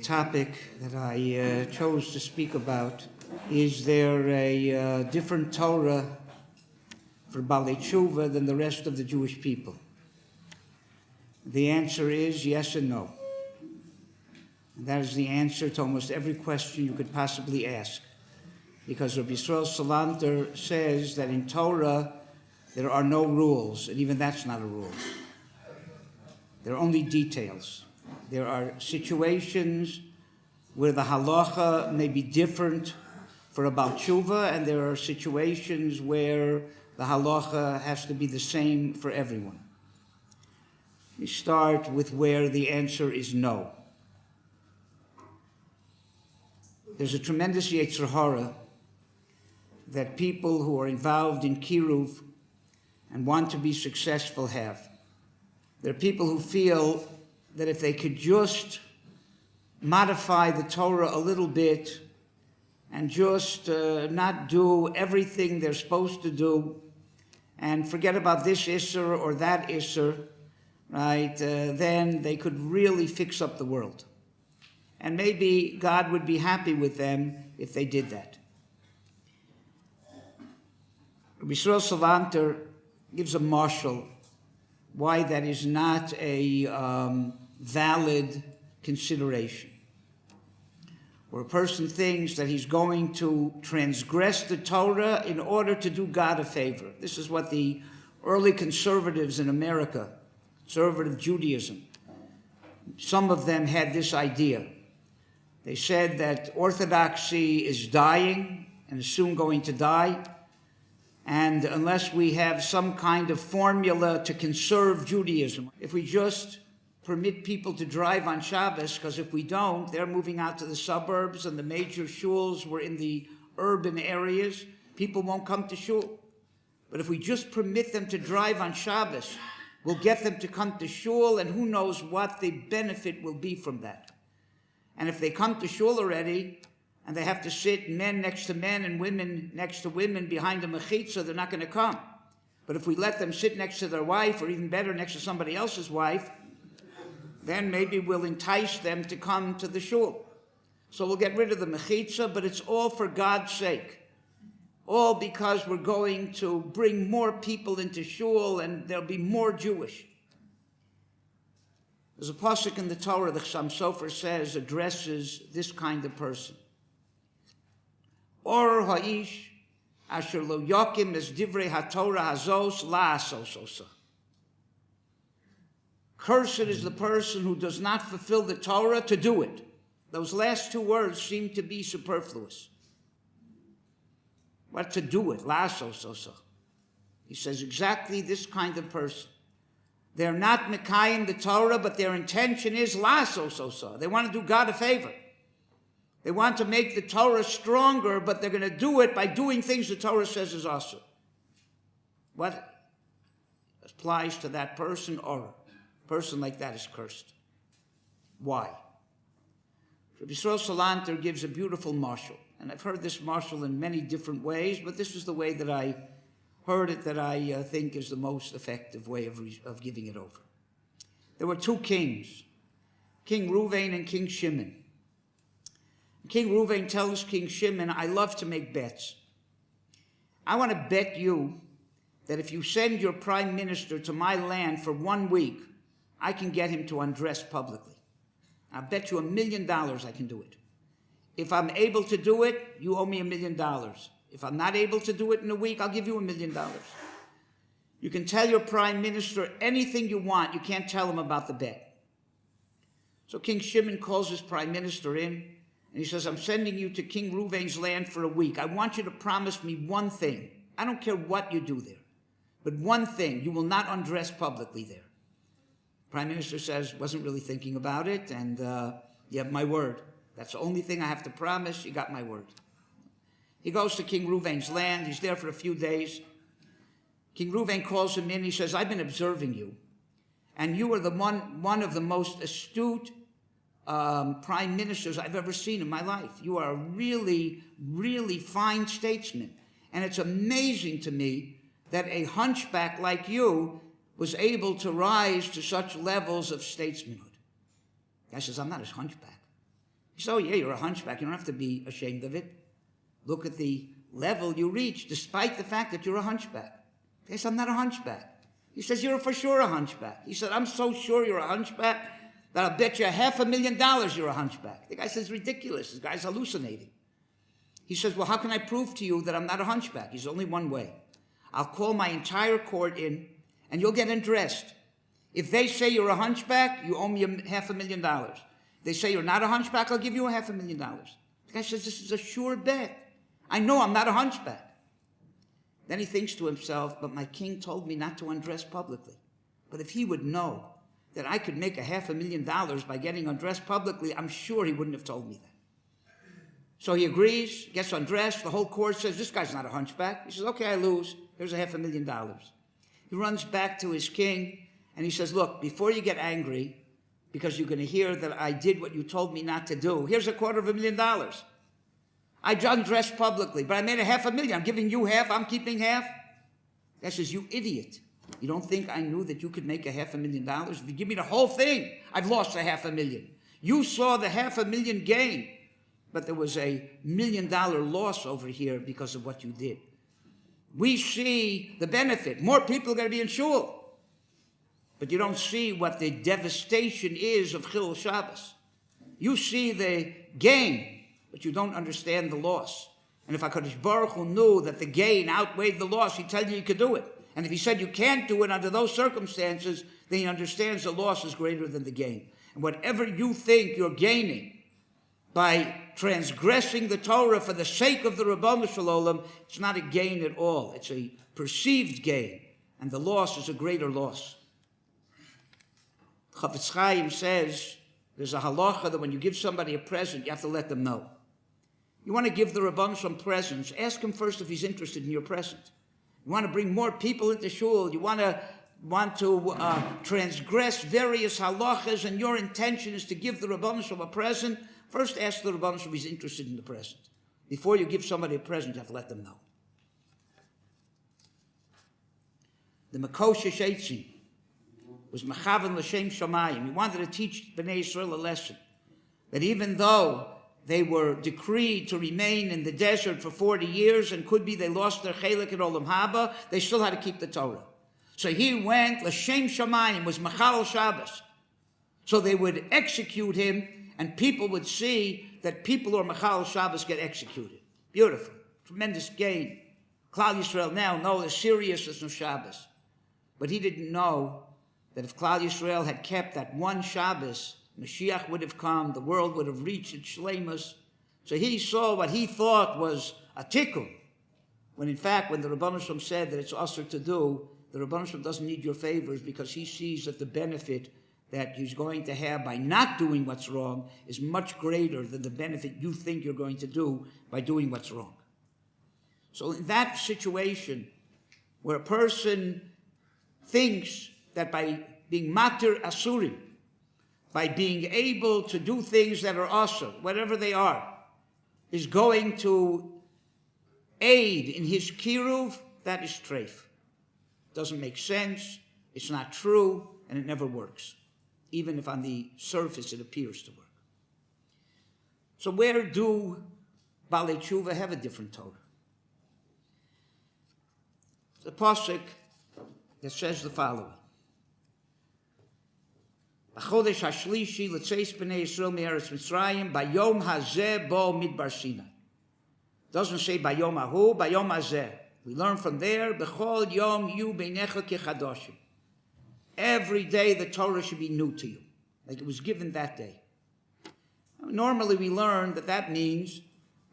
topic that I chose to speak about. Is there a different Torah for Balei Tshuva than the rest of the Jewish people? The answer is yes and no. And that is the answer to almost every question you could possibly ask. Because Rabbi Yisrael Salanter says that in Torah there are no rules, and even that's not a rule. There are only details. There are situations where the halacha may be different for a Baal Tshuva, and there are situations where the halacha has to be the same for everyone. We start with where the answer is no. There's a tremendous yetzer hara that people who are involved in kiruv and want to be successful have. There are people who feel that if they could just modify the Torah a little bit and just not do everything they're supposed to do and forget about this isser or that isser, right, then they could really fix up the world. And maybe God would be happy with them if they did that. Rabbi Yisrael Salanter gives a marshal why that is not a valid consideration. Where a person thinks that he's going to transgress the Torah in order to do God a favor. This is what the early conservatives in America, conservative Judaism, some of them had this idea. They said that orthodoxy is dying and is soon going to die. And unless we have some kind of formula to conserve Judaism, if we just permit people to drive on Shabbos, because if we don't, they're moving out to the suburbs and the major shuls were in the urban areas, people won't come to shul. But if we just permit them to drive on Shabbos, we'll get them to come to shul, and who knows what the benefit will be from that. And if they come to shul already, and they have to sit men next to men and women next to women behind a mechitza, they're not going to come. But if we let them sit next to their wife, or even better, next to somebody else's wife, then maybe we'll entice them to come to the shul. So we'll get rid of the mechitza, but it's all for God's sake. All because we're going to bring more people into shul and there'll be more Jewish. There's a pasuk in the Torah, the Chassam Sofer says, addresses this kind of person. Or ha'ish asher lo yakim es divrei haTorah hazos la'asos. Cursed is the person who does not fulfill the Torah to do it. Those last two words seem to be superfluous. What to do it? La'asos. He says exactly this kind of person. They're not mekayim the Torah, but their intention is la'asos. They want to do God a favor. They want to make the Torah stronger, but they're going to do it by doing things the Torah says is awesome. What applies to that person? Or a person like that is cursed. Why? Rabbi Yisrael Salanter gives a beautiful marshal. And I've heard this marshal in many different ways, but this is the way that I heard it that I think is the most effective way of giving it over. There were two kings, King Reuven and King Shimon. King Reuven tells King Shimon, I love to make bets. I want to bet you that if you send your prime minister to my land for 1 week, I can get him to undress publicly. I'll bet you $1 million I can do it. If I'm able to do it, you owe me $1 million. If I'm not able to do it in a week, I'll give you $1 million. You can tell your prime minister anything you want. You can't tell him about the bet. So King Shimon calls his prime minister in, and he says, I'm sending you to King Reuven's land for a week. I want you to promise me one thing. I don't care what you do there, but one thing, you will not undress publicly there. Prime Minister says, wasn't really thinking about it, and you have my word. That's the only thing I have to promise. You got my word. He goes to King Reuven's land. He's there for a few days. King Reuven calls him in. He says, I've been observing you, and you are the one of the most astute prime ministers I've ever seen in my life. You are a really, really fine statesman. And it's amazing to me that a hunchback like you was able to rise to such levels of statesmanhood. Guy says, I'm not a hunchback. He said, oh yeah, you're a hunchback. You don't have to be ashamed of it. Look at the level you reach, despite the fact that you're a hunchback. He says, I'm not a hunchback. He says, you're for sure a hunchback. He said, I'm so sure you're a hunchback that I'll bet you $500,000 you're a hunchback. The guy says, ridiculous. This guy's hallucinating. He says, well, how can I prove to you that I'm not a hunchback? He says, only one way. I'll call my entire court in, and you'll get undressed. If they say you're a hunchback, you owe me $500,000. If they say you're not a hunchback, I'll give you $500,000. The guy says, this is a sure bet. I know I'm not a hunchback. Then he thinks to himself, but my king told me not to undress publicly. But if he would know that I could make $500,000 by getting undressed publicly, I'm sure he wouldn't have told me that. So he agrees, gets undressed. The whole court says, this guy's not a hunchback. He says, okay, I lose. Here's $500,000. He runs back to his king, and he says, look, before you get angry, because you're going to hear that I did what you told me not to do, here's $250,000. I undressed publicly, but I made $500,000. I'm giving you half, I'm keeping half. The guy says, you idiot. You don't think I knew that you could make $500,000? If you give me the whole thing, I've lost $500,000. You saw the $500,000 gain, but there was $1 million loss over here because of what you did. We see the benefit. More people are going to be in shul. But you don't see what the devastation is of Chilul Shabbos. You see the gain, but you don't understand the loss. And if HaKadosh Baruch Hu knew that the gain outweighed the loss, he'd tell you could do it. And if he said you can't do it under those circumstances, then he understands the loss is greater than the gain. And whatever you think you're gaining by transgressing the Torah for the sake of the Ribono Shel Olam, it's not a gain at all. It's a perceived gain. And the loss is a greater loss. Chafetz Chaim says, there's a halacha that when you give somebody a present, you have to let them know. You want to give the Rabban some presents, ask him first if he's interested in your present. You want to bring more people into shul, you want to transgress various halachas, and your intention is to give the Rabban Shalom a present, first ask the Rabban Shalom if he's interested in the present. Before you give somebody a present, you have to let them know. The Mekoshesh Eitzim was Mechavan L'Shem Shamayim. He wanted to teach Bnei Yisrael a lesson, that even though they were decreed to remain in the desert for 40 years, and could be they lost their chelik in Olam Haba, they still had to keep the Torah. So he went, L'Shem Shamayim, was Mechal Shabbos. So they would execute him, and people would see that people who are Mechal Shabbos get executed. Beautiful. Tremendous gain. Klal Yisrael now know the seriousness of Shabbos. But he didn't know that if Klal Yisrael had kept that one Shabbos, Mashiach would have come, the world would have reached its shleimus. So he saw what he thought was a tikkun, when in fact, when the Rabban Shalom said that it's usher to do, the Rabban Shalom doesn't need your favors, because he sees that the benefit that he's going to have by not doing what's wrong is much greater than the benefit you think you're going to do by doing what's wrong. So in that situation, where a person thinks that by being matir asurim, by being able to do things that are asur, whatever they are, is going to aid in his kiruv, that is treif. Doesn't make sense, it's not true, and it never works, even if on the surface it appears to work. So where do Balei Tshuva have a different Torah? The pasuk that says the following: B'chodesh hashlishi l'tzeis b'nei Yisrael me'eretz Mitzrayim bayom hazeh bo midbar Sinai. Doesn't say bayom ahu, bayom hazeh. We learn from there, b'chol yom yu beinecha kechadoshim. Every day the Torah should be new to you, like it was given that day. Normally we learn that that means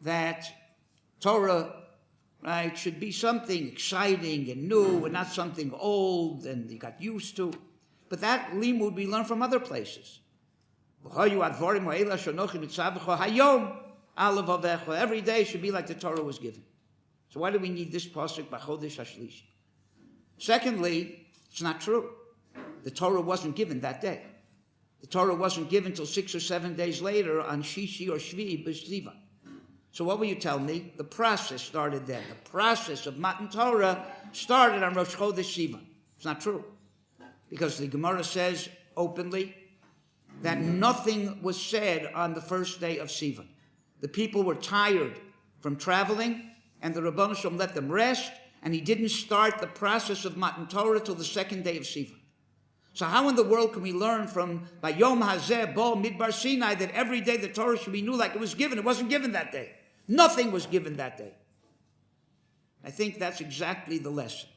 that Torah, right, should be something exciting and new and not something old and you got used to. But that limud we learn from other places. Every day should be like the Torah was given. So why do we need this pasuk, B'chodesh hashlishi? Secondly, it's not true. The Torah wasn't given that day. The Torah wasn't given till 6 or 7 days later on Shishi or Shvi b'Sivan. So what will you tell me? The process started then. The process of Matan Torah started on Rosh Chodesh Sivan. It's not true. Because the Gemara says openly that nothing was said on the first day of Sivan. The people were tired from traveling, and the Rabban Shalom let them rest, and he didn't start the process of Matan Torah till the second day of Sivan. So how in the world can we learn from Bayom Hazeh Bo Midbar Sinai that every day the Torah should be new like it was given? It wasn't given that day. Nothing was given that day. I think that's exactly the lesson.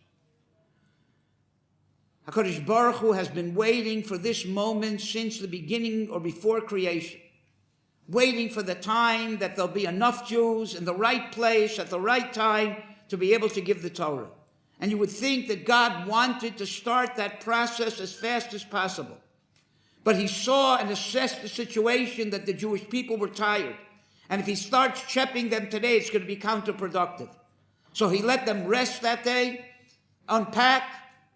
HaKadosh Baruch Hu has been waiting for this moment since the beginning or before creation. Waiting for the time that there'll be enough Jews in the right place at the right time to be able to give the Torah. And you would think that God wanted to start that process as fast as possible. But he saw and assessed the situation that the Jewish people were tired. And if he starts chepping them today, it's going to be counterproductive. So he let them rest that day, unpack,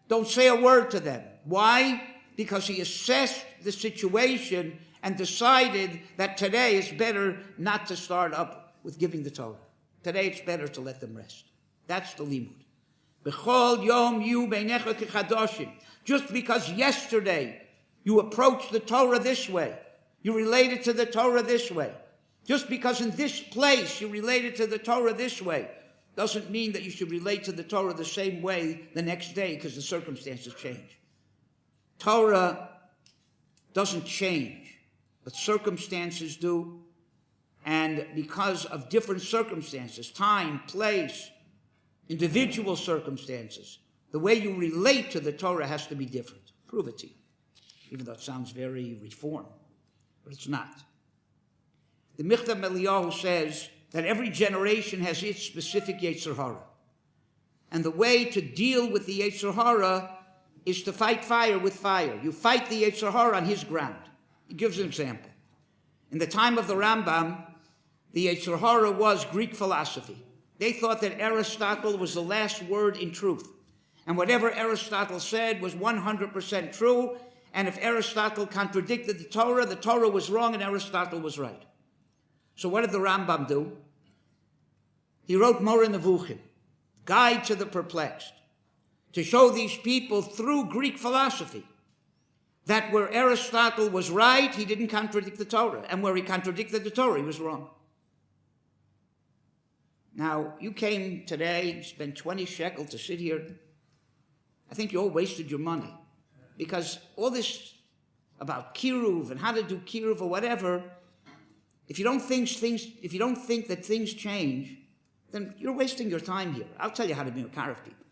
don't say a word to them. Why? Because he assessed the situation and decided that today it's better not to start up with giving the Torah. Today it's better to let them rest. That's the limud. B'chol yom yu beinecha kechadoshim. Just because yesterday you approached the Torah this way, you related to the Torah this way, just because in this place you related to the Torah this way, doesn't mean that you should relate to the Torah the same way the next day because the circumstances change. Torah doesn't change, but circumstances do. And because of different circumstances, time, place, individual circumstances, the way you relate to the Torah has to be different. Prove it to you. Even though it sounds very reform, but it's not. The Michtav Eliyahu says that every generation has its specific Yetzer Hara. And the way to deal with the Yetzer Hara is to fight fire with fire. You fight the Yetzer Hara on his ground. He gives an example. In the time of the Rambam, the Yetzer Hara was Greek philosophy. They thought that Aristotle was the last word in truth. And whatever Aristotle said was 100% true. And if Aristotle contradicted the Torah was wrong and Aristotle was right. So what did the Rambam do? He wrote Moreh Nevuchim, Guide to the Perplexed, to show these people through Greek philosophy that where Aristotle was right, he didn't contradict the Torah. And where he contradicted the Torah, he was wrong. Now, you came today, spent 20 shekel to sit here. I think you all wasted your money. Because all this about kiruv and how to do kiruv or whatever, if you don't think that things change, then you're wasting your time here. I'll tell you how to be a Mekarev people.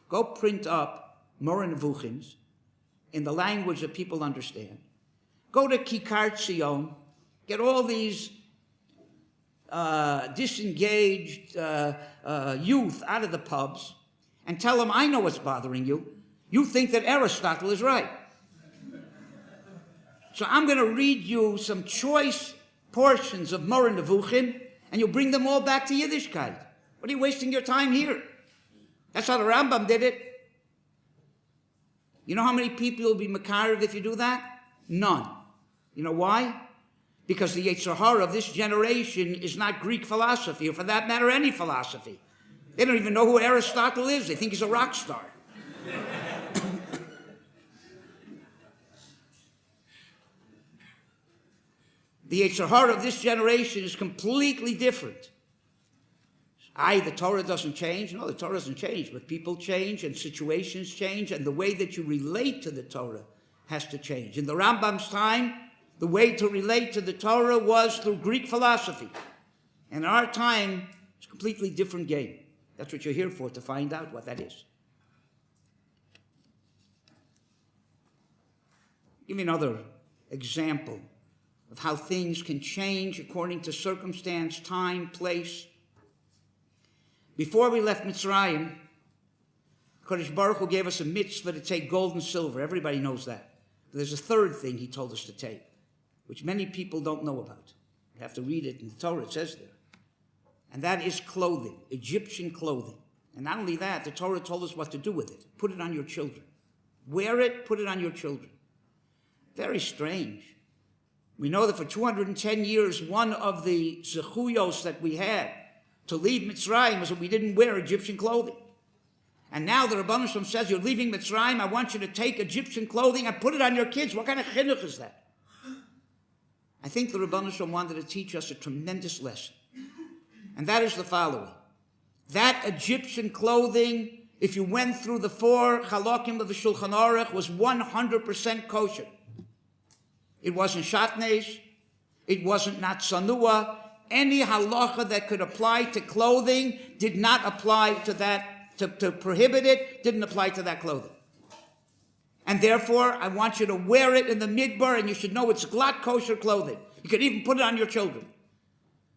Go print up Moreh Nevuchim in the language that people understand. Go to Kikar Tzion, get all these disengaged youth out of the pubs and tell them, I know what's bothering you. You think that Aristotle is right. So I'm going to read you some choice portions of Moreh Nevuchim, and you'll bring them all back to Yiddishkeit. What are you wasting your time here? That's how the Rambam did it. You know how many people will be Mekarev if you do that? None. You know why? Because the Yetzer Hara of this generation is not Greek philosophy, or for that matter, any philosophy. They don't even know who Aristotle is. They think he's a rock star. The Yetzer Hara of this generation is completely different. The Torah doesn't change. No, the Torah doesn't change, but people change and situations change, and the way that you relate to the Torah has to change. In the Rambam's time, the way to relate to the Torah was through Greek philosophy. In our time, it's a completely different game. That's what you're here for, to find out what that is. Give me another example of how things can change according to circumstance, time, place. Before we left Mitzrayim, Kodesh Baruch Hu gave us a mitzvah to take gold and silver. Everybody knows that. But there's a third thing he told us to take, which many people don't know about. You have to read it in the Torah, it says there. And that is clothing, Egyptian clothing. And not only that, the Torah told us what to do with it. Put it on your children. Wear it, put it on your children. Very strange. We know that for 210 years, one of the zechuyos that we had to leave Mitzrayim was that we didn't wear Egyptian clothing. And now the Rabban Shalom says, you're leaving Mitzrayim, I want you to take Egyptian clothing and put it on your kids. What kind of chinuch is that? I think the Rebbeinu Shalom wanted to teach us a tremendous lesson. And that is the following. That Egyptian clothing, if you went through the 4 halakim of the Shulchan Aruch, was 100% kosher. It wasn't shatnez. It wasn't not sanua. Any halacha that could apply to clothing did not apply to that, to prohibit it, didn't apply to that clothing. And therefore, I want you to wear it in the midbar, and you should know it's glatt kosher clothing. You could even put it on your children.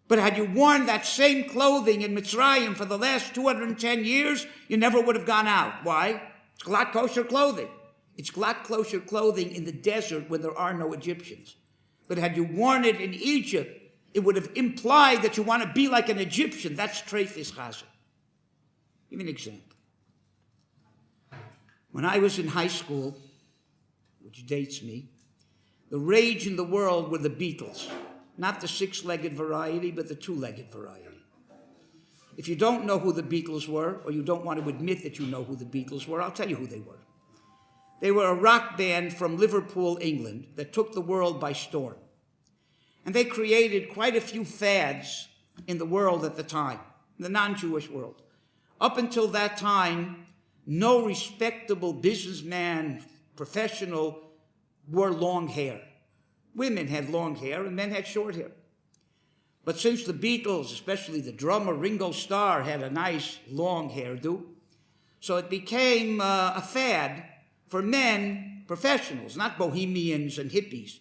But had you worn that same clothing in Mitzrayim for the last 210 years, you never would have gone out. Why? It's glatt kosher clothing. It's glatt kosher clothing in the desert where there are no Egyptians. But had you worn it in Egypt, it would have implied that you want to be like an Egyptian. That's treifis chazal. Give me an example. When I was in high school, which dates me, the rage in the world were the Beatles. Not the 6-legged variety, but the 2-legged variety. If you don't know who the Beatles were, or you don't want to admit that you know who the Beatles were, I'll tell you who they were. They were a rock band from Liverpool, England, that took the world by storm. And they created quite a few fads in the world at the time, the non-Jewish world. Up until that time, no respectable businessman, professional, wore long hair. Women had long hair and men had short hair. But since the Beatles, especially the drummer Ringo Starr, had a nice long hairdo, so it became a fad for men, professionals, not bohemians and hippies,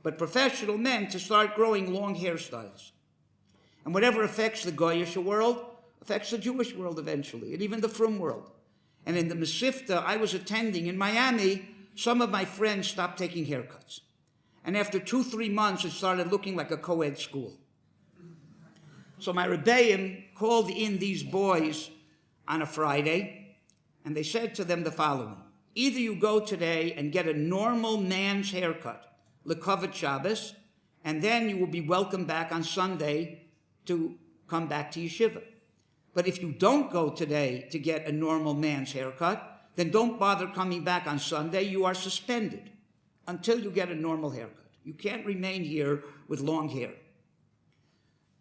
but professional men to start growing long hairstyles. And whatever affects the Goyish world affects the Jewish world eventually, and even the frum world. And in the Mesivta I was attending in Miami, some of my friends stopped taking haircuts. And after 2-3 months, it started looking like a co-ed school. So my Rebbeim called in these boys on a Friday, and they said to them the following. Either you go today and get a normal man's haircut, L'Kovet Shabbos, and then you will be welcome back on Sunday to come back to yeshiva. But if you don't go today to get a normal man's haircut, then don't bother coming back on Sunday. You are suspended until you get a normal haircut. You can't remain here with long hair.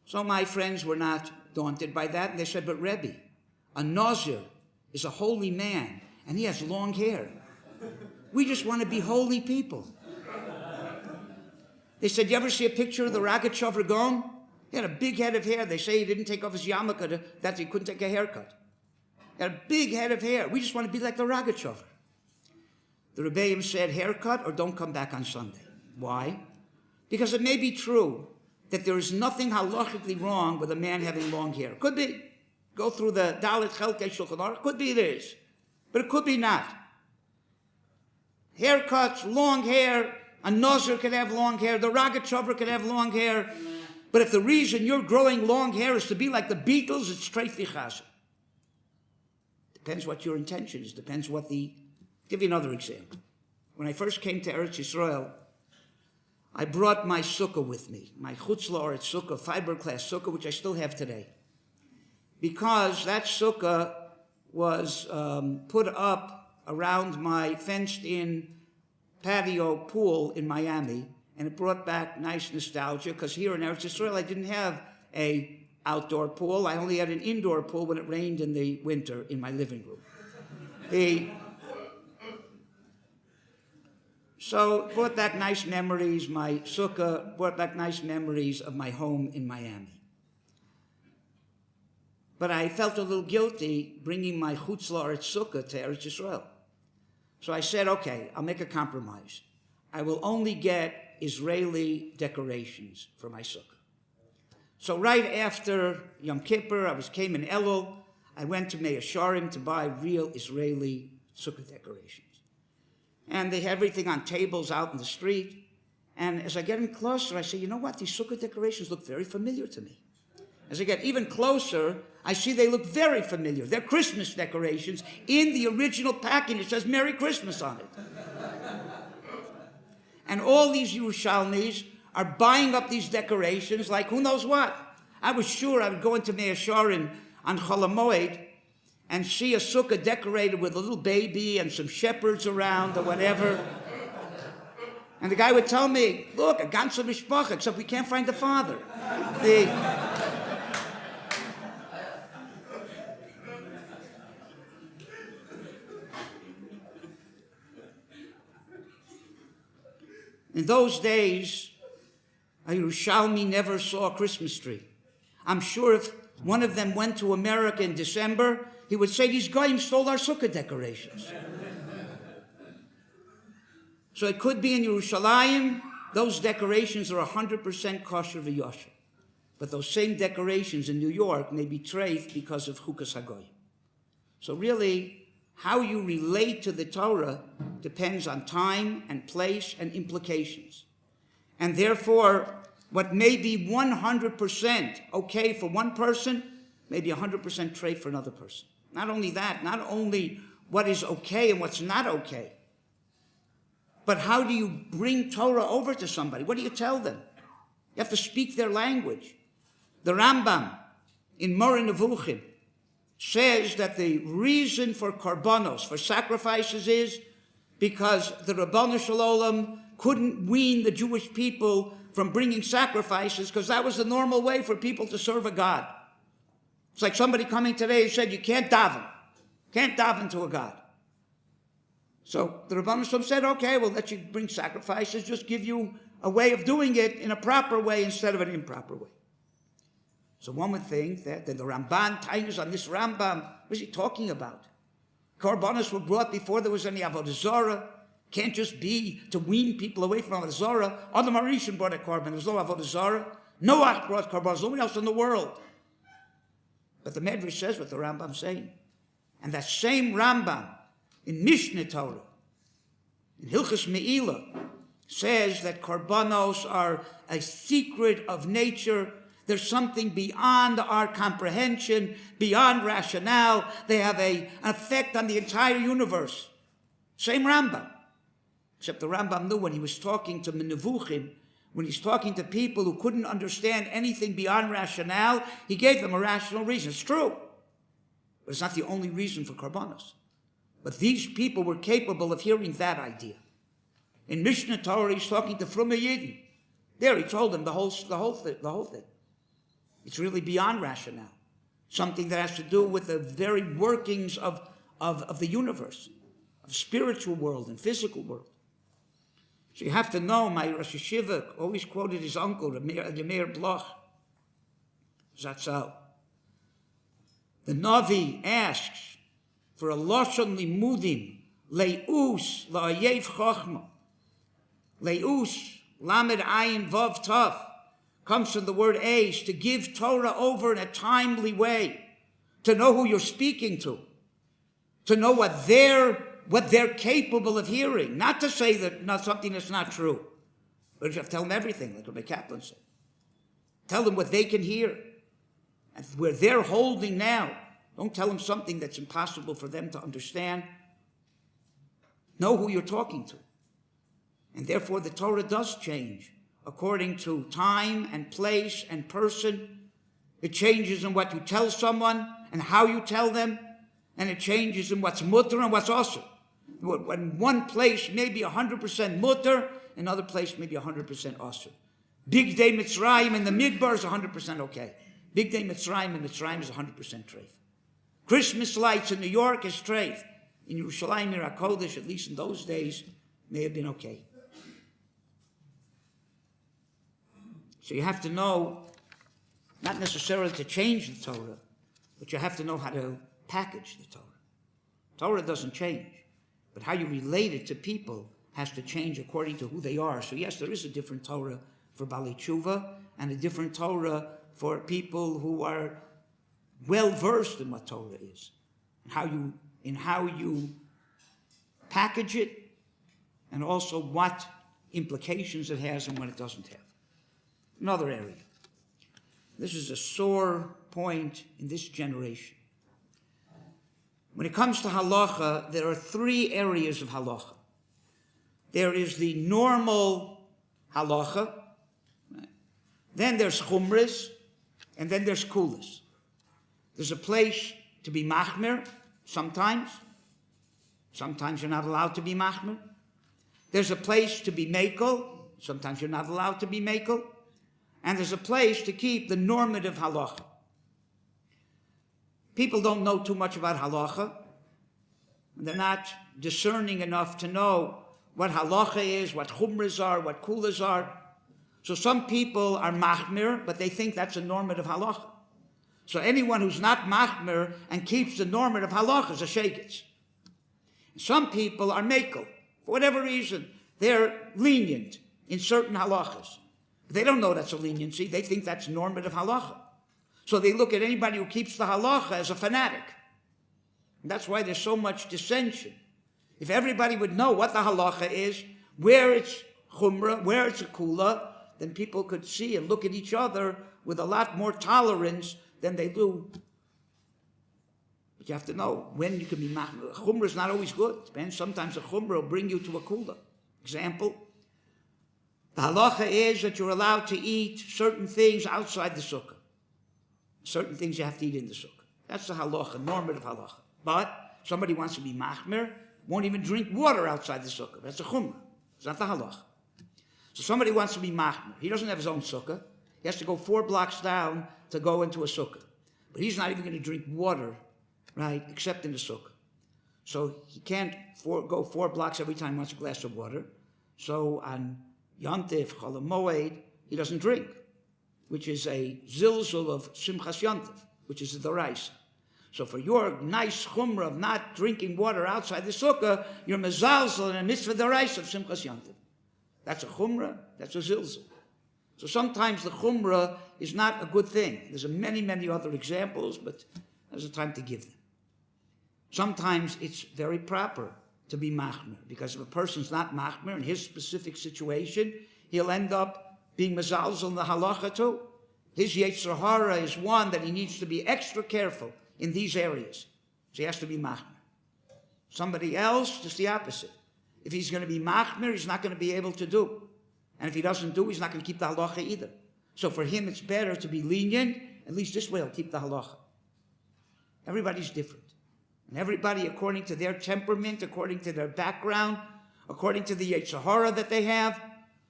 So my friends were not daunted by that, and they said, but Rebbe, a Nazir is a holy man, and he has long hair. We just want to be holy people. They said, you ever see a picture of the Rogatchover Gaon? He had a big head of hair. They say he didn't take off his yarmulke, that he couldn't take a haircut. He had a big head of hair. We just want to be like the Rogatchover. The Rebbeim said, haircut or don't come back on Sunday. Why? Because it may be true that there is nothing halachically wrong with a man having long hair. Could be. Go through the Dalit Chelkei Shulchan Aruch. Could be there is. But it could be not. Haircuts, long hair, a Nazir can have long hair, the Rogatchover can have long hair. But if the reason you're growing long hair is to be like the Beatles, it's treifis chazal. Depends what your intention is. Depends what the... I'll give you another example. When I first came to Eretz Yisrael, I brought my sukkah with me, my chutz la'aretz sukkah, fiberglass sukkah, which I still have today. Because that sukkah was put up around my fenced-in patio pool in Miami, and it brought back nice nostalgia, because here in Eretz Yisrael I didn't have an outdoor pool. I only had an indoor pool when it rained in the winter in my living room. So it brought back nice memories. My sukkah brought back nice memories of my home in Miami. But I felt a little guilty bringing my chutz la'aretz sukkah to Eretz Yisrael. So I said, okay, I'll make a compromise. I will only get Israeli decorations for my sukkah. So right after Yom Kippur, came in Elul, I went to Meir Sharim to buy real Israeli sukkah decorations. And they had everything on tables out in the street. And as I get in closer, I say, you know what? These sukkah decorations look very familiar to me. As I get even closer, I see they look very familiar. They're Christmas decorations. In the original packing, it says Merry Christmas on it. And all these Yerushalmis are buying up these decorations like who knows what. I was sure I would go into Meir Sharim on Chol HaMoed and see a sukkah decorated with a little baby and some shepherds around or whatever. And the guy would tell me, look, a ganze mishpacha, except we can't find the father. In those days, a Yerushalmi never saw a Christmas tree. I'm sure if one of them went to America in December, he would say, these guys stole our sukkah decorations. So it could be in Yerushalayim, those decorations are 100% kosher v'yosher. But those same decorations in New York may be treif because of chukas hagoyim. So really, how you relate to the Torah depends on time and place and implications. And therefore, what may be 100% okay for one person, may be 100% treif for another person. Not only that, not only what is okay and what's not okay, but how do you bring Torah over to somebody? What do you tell them? You have to speak their language. The Rambam in Moreh Nevuchim says that the reason for korbanos, for sacrifices, is because the Rabbanu Shalom couldn't wean the Jewish people from bringing sacrifices because that was the normal way for people to serve a God. It's like somebody coming today who said, you can't daven to a God. So the Rabbanu Shalom said, okay, we'll let you bring sacrifices, just give you a way of doing it in a proper way instead of an improper way. So one would think that the Ramban, Tainus on this Rambam, what is he talking about? Korbanos were brought before there was any Avodah Zarah. Can't just be to wean people away from Avodah Zarah. Adam HaRishon brought a korban. There was no Avodah Zarah. Noach brought korbanos. No one else in the world. But the Medrash says what the Rambam's saying. And that same Rambam in Mishnah Torah, in Hilchos Me'ilah, says that korbanos are a secret of nature. There's something beyond our comprehension, beyond rationale. They have an effect on the entire universe. Same Rambam. Except the Rambam knew when he was talking to Nevuchim, when he's talking to people who couldn't understand anything beyond rationale, he gave them a rational reason. It's true. But it's not the only reason for korbanos. But these people were capable of hearing that idea. In Mishnah Torah, he's talking to Frumme Yidden. There, he told them the whole thing. It's really beyond rationale. Something that has to do with the very workings of the universe, of spiritual world and physical world. So you have to know, my Rosh Yeshiva always quoted his uncle, the Meir Bloch, Zatzal. The Navi asks for a Lashon Limudim, Le'us, La'ayev Chochma. Le'us, Lamed Ayin Vav Tav, comes from the word Eish, to give Torah over in a timely way, to know who you're speaking to know what they're capable of hearing, not to say that not something that's not true, but you have to tell them everything, like Rabbi Kaplan said. Tell them what they can hear, and where they're holding now. Don't tell them something that's impossible for them to understand. Know who you're talking to. And therefore the Torah does change according to time and place and person. It changes in what you tell someone and how you tell them, and it changes in what's mutter and what's asur. When one place may be 100% mutter, another place may be 100% asur. Big Day Mitzrayim in the Midbar is 100% okay. Big Day Mitzrayim in Mitzrayim is 100% treif. Christmas lights in New York is treif. In Yerushalayim, Ir HaKodesh, at least in those days, may have been okay. So you have to know, not necessarily to change the Torah, but you have to know how to package the Torah. Torah doesn't change, but how you relate it to people has to change according to who they are. So yes, there is a different Torah for Balei Tshuva and a different Torah for people who are well-versed in what Torah is, and how you package it, and also what implications it has and what it doesn't have. Another area. This is a sore point in this generation. When it comes to halacha, there are three areas of halacha. There is the normal halacha, right? Then there's chumras, and then there's kulas. There's a place to be machmir sometimes. Sometimes you're not allowed to be machmir. There's a place to be makel. Sometimes you're not allowed to be makel. And there's a place to keep the normative halacha. People don't know too much about halacha. They're not discerning enough to know what halacha is, what chumras are, what kulas are. So some people are machmir, but they think that's a normative halacha. So anyone who's not machmir and keeps the normative halacha is a sheiketz. Some people are mekel. For whatever reason, they're lenient in certain halachas. They don't know that's a leniency. They think that's normative halacha. So they look at anybody who keeps the halacha as a fanatic. And that's why there's so much dissension. If everybody would know what the halacha is, where it's chumrah, where it's a kula, then people could see and look at each other with a lot more tolerance than they do. But you have to know when you can be machmir. Chumrah is not always good. And sometimes a chumrah will bring you to a kula. Example, the halacha is that you're allowed to eat certain things outside the sukkah. Certain things you have to eat in the sukkah. That's the halacha, normative halacha. But somebody wants to be machmir, won't even drink water outside the sukkah. That's a chumrah. It's not the halacha. So somebody wants to be machmir. He doesn't have his own sukkah. He has to go 4 blocks down to go into a sukkah. But he's not even going to drink water, right, except in the sukkah. So he can't go 4 blocks every time he wants a glass of water. So on Yontif, Chol Moed, he doesn't drink, which is a zilzul of Simchas Yontif, which is a doraisa. So for your nice chumrah of not drinking water outside the sukkah, you're mezalzel in a mitzvah doraisa of Simchas Yontif. That's a chumrah, that's a zilzul. So sometimes the chumrah is not a good thing. There's many, many other examples, but there's a time to give them. Sometimes it's very proper to be machmir, because if a person's not machmir in his specific situation, he'll end up being mezalzel in the halacha too. His yetzer hara is one that he needs to be extra careful in these areas. So he has to be machmir. Somebody else, just the opposite. If he's going to be machmir, he's not going to be able to do. And if he doesn't do, he's not going to keep the halacha either. So for him, it's better to be lenient. At least this way he'll keep the halacha. Everybody's different. And everybody, according to their temperament, according to their background, according to the yetzer hara that they have,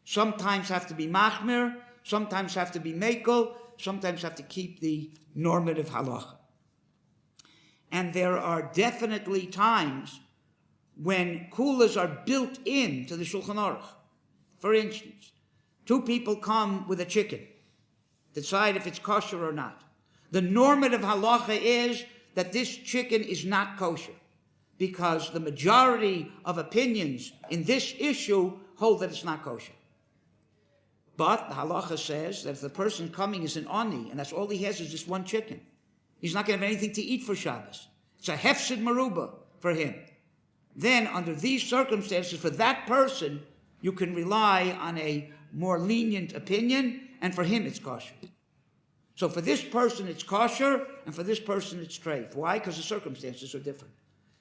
sometimes have to be machmir, sometimes have to be mekel, sometimes have to keep the normative halacha. And there are definitely times when kulas are built into the Shulchan Aruch. For instance, 2 people come with a chicken, decide if it's kosher or not. The normative halacha is that this chicken is not kosher, because the majority of opinions in this issue hold that it's not kosher. But the halacha says that if the person coming is an ani, and that's all he has is this one chicken, he's not going to have anything to eat for Shabbos. It's a hefsid maruba for him. Then, under these circumstances, for that person, you can rely on a more lenient opinion, and for him it's kosher. So for this person it's kosher, and for this person it's treif. Why? Because the circumstances are different.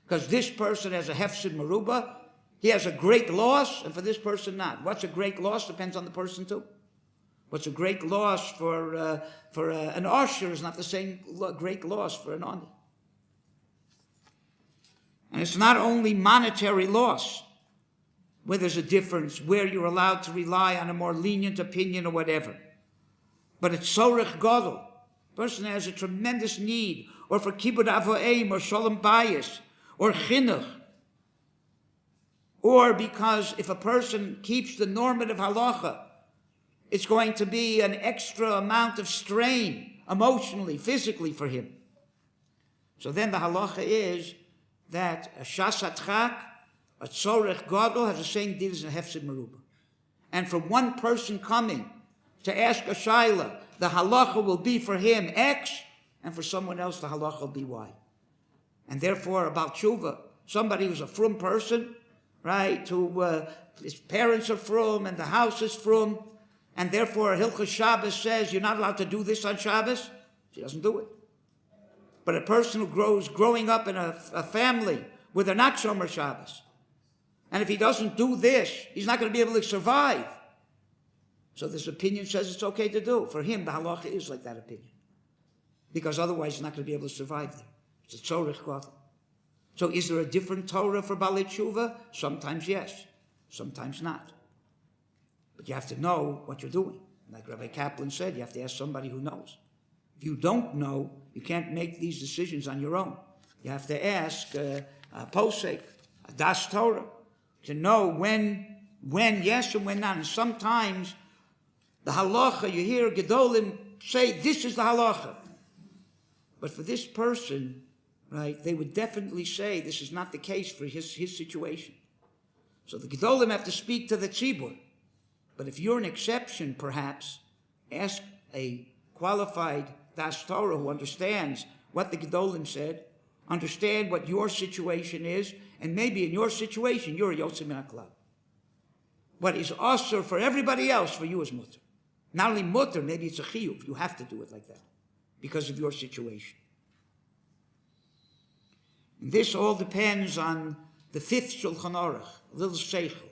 Because this person has a hefsid maruba, he has a great loss, and for this person not. What's a great loss depends on the person too. What's a great loss for an usher is not the same great loss for an ani. And it's not only monetary loss, where there's a difference, where you're allowed to rely on a more lenient opinion or whatever. But it's sorech gadol. Person has a tremendous need, or for kibbud avoim, or shalom bayis, or chinuch. Or because if a person keeps the normative halacha, it's going to be an extra amount of strain, emotionally, physically for him. So then the halacha is that a shas hatchak, a tzorech gadol, has the same deal as a hefsid meruba. And for one person coming to ask a shaila, the halacha will be for him X, and for someone else the halacha will be Y. And therefore, about tshuva, somebody who's a frum person, right, who his parents are frum and the house is frum, and therefore Hilchos Shabbos says you're not allowed to do this on Shabbos, she doesn't do it. But a person who growing up in a family where they're not shomer Shabbos, and if he doesn't do this, he's not going to be able to survive. So this opinion says it's okay to do. For him, the halacha is like that opinion. Because otherwise he's not going to be able to survive there. It's a tzorech gadol. So is there a different Torah for Balei Tshuva? Sometimes yes. sometimes not. But you have to know what you're doing. Like Rabbi Kaplan said, you have to ask somebody who knows. If you don't know, you can't make these decisions on your own. You have to ask a posek, a das Torah, to know when yes and when not. And sometimes the halacha, you hear Gedolim say, this is the halacha. But for this person, right, they would definitely say this is not the case for his situation. So the Gedolim have to speak to the tzibur. But if you're an exception, perhaps, ask a qualified das Torah who understands what the Gedolim said, understand what your situation is, and maybe in your situation, you're a Yotzei Min HaKlal. What is asur for everybody else, for you is mutter. Not only mutter, maybe it's a chiyuv. You have to do it like that because of your situation. And this all depends on the fifth Shulchan Aruch, a little seichel.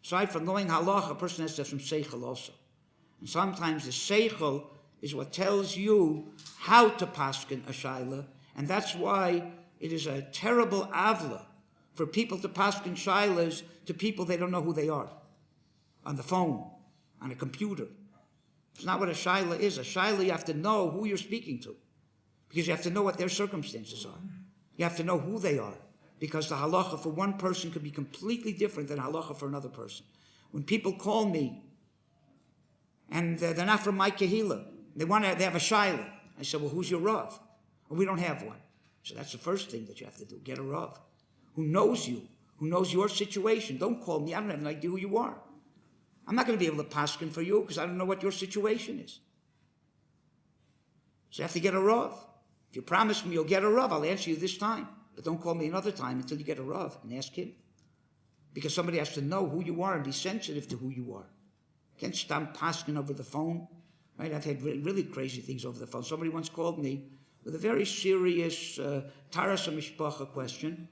Aside from knowing halacha, a person has to have some seichel also. And sometimes the seichel is what tells you how to paskin a shaila, and that's why it is a terrible avla for people to paskin shailas to people they don't know who they are, on the phone, on a computer. It's not what a shaila is. A shaila, you have to know who you're speaking to, because you have to know what their circumstances are. You have to know who they are, because the halacha for one person could be completely different than halacha for another person. When people call me, and they're not from my kehillah, they have a shaila. I said, well, who's your rav? Well, we don't have one. So that's the first thing that you have to do. Get a rav who knows you, who knows your situation. Don't call me. I don't have an idea who you are. I'm not going to be able to paskin for you because I don't know what your situation is. So you have to get a rav. If you promise me you'll get a rav, I'll answer you this time. But don't call me another time until you get a rav and ask him. Because somebody has to know who you are and be sensitive to who you are. You can't stop paskin over the phone. Right? I've had really crazy things over the phone. Somebody once called me with a very serious taras mishpacha question.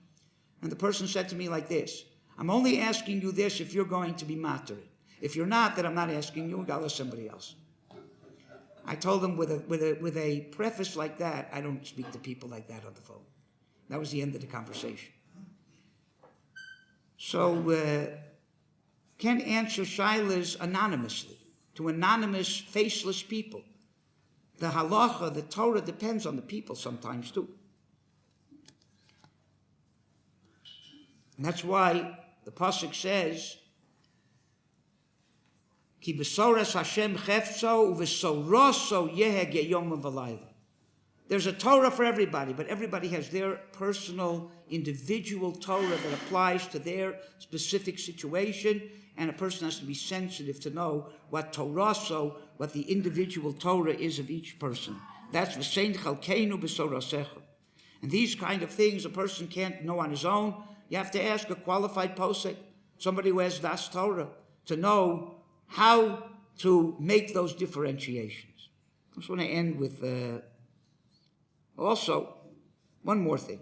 And the person said to me like this, I'm only asking you this if you're going to be matter. If you're not, then I'm not asking you, I'll ask somebody else. I told him with a preface like that, I don't speak to people like that on the phone. That was the end of the conversation. So, can't answer shailas anonymously to anonymous, faceless people. The halacha, the Torah depends on the people sometimes too. And that's why the pasuk says, Ki b'soras Hashem chefzo u'v'soroso yeheh geyom v'layla. There's a Torah for everybody, but everybody has their personal, individual Torah that applies to their specific situation, and a person has to be sensitive to know what Torah, so what the individual Torah is of each person. That's v'sein chalkeinu b'sorasecha. And these kind of things a person can't know on his own. You have to ask a qualified posek, somebody who has das Torah, to know how to make those differentiations. I just want to end with also one more thing.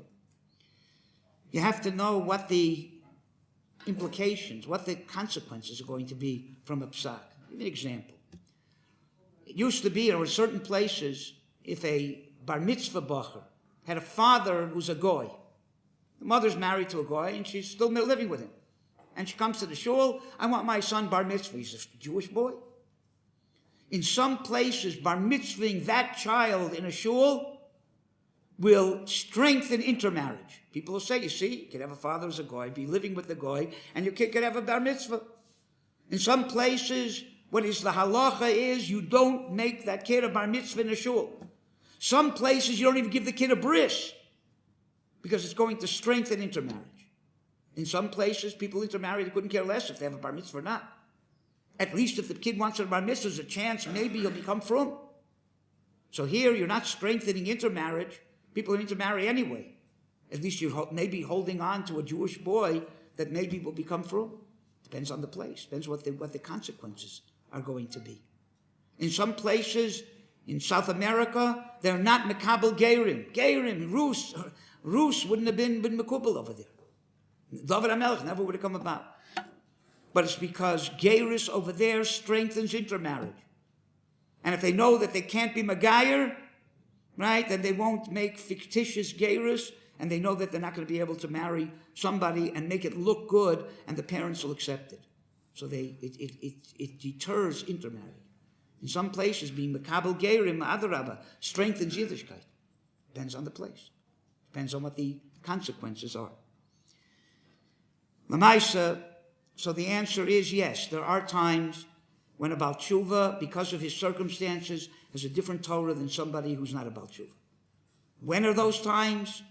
You have to know what the implications, what the consequences are going to be from a psak. I'll give you an example. It used to be, or in certain places, if a bar mitzvah bacher had a father who's a goy, the mother's married to a goy and she's still living with him, and she comes to the shul, I want my son bar mitzvah. He's a Jewish boy. In some places, bar mitzvahing that child in a shul will strengthen intermarriage. People will say, you see, you could have a father who's a goy, be living with the goy, and your kid could have a bar mitzvah. In some places, what is the halacha is you don't make that kid a bar mitzvah in a shul. Some places you don't even give the kid a bris because it's going to strengthen intermarriage. In some places, people intermarry, they couldn't care less if they have a bar mitzvah or not. At least if the kid wants a bar mitzvah, there's a chance maybe he'll become frum. So here, you're not strengthening intermarriage. People intermarry anyway. At least you're maybe holding on to a Jewish boy that maybe will become frum. Depends on the place. Depends what the consequences are going to be. In some places, in South America, they're not mekabel gerim. Gerim, Rus wouldn't have been mekubel over there. David HaMelech never would have come about. But it's because gerus over there strengthens intermarriage. And if they know that they can't be Magayer, right, then they won't make fictitious gerus, and they know that they're not going to be able to marry somebody and make it look good, and the parents will accept it. So it deters intermarriage. In some places, being Mekabel Gerim, Adarabba, strengthens Yiddishkeit. Depends on the place. Depends on what the consequences are. Lamaisa, so the answer is yes. There are times when a Baal Tshuva, because of his circumstances, has a different Torah than somebody who's not a Baal Tshuva. When are those times?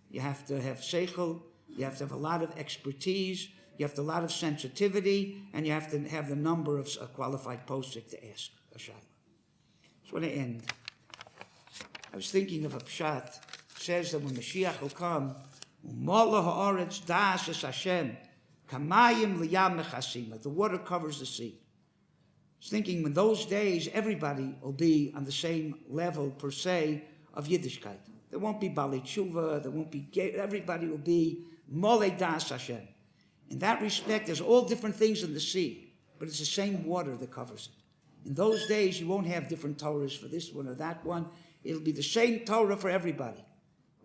You have to have seichel, you have to have a lot of expertise, you have to have a lot of sensitivity, and you have to have the number of qualified posik to ask a shayla. I want to end. I was thinking of a pshat. It says that when Mashiach will come, U'mola ha'aretz das es Hashem, kamayim liyam mechasim, like the water covers the sea. I was thinking, in those days, everybody will be on the same level, per se, of Yiddishkeit. There won't be Balei Tshuva, there won't be gay, everybody will be Molei Das Hashem. In that respect, there's all different things in the sea, but it's the same water that covers it. In those days, you won't have different Torahs for this one or that one. It'll be the same Torah for everybody.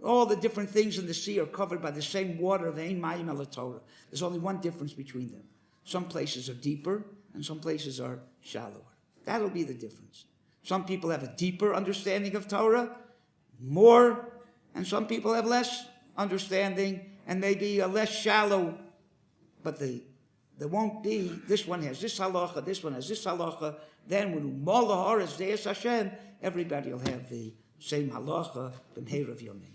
All the different things in the sea are covered by the same water of Ein Mayim Ela Torah. There's only one difference between them. Some places are deeper, and some places are shallower. That'll be the difference. Some people have a deeper understanding of Torah, more, and some people have less understanding and maybe a less shallow, but there won't be, this one has this halacha, this one has this halacha. Then when U'mola ha'aretz das Hashem, everybody will have the same halacha, b'mheirav yomim.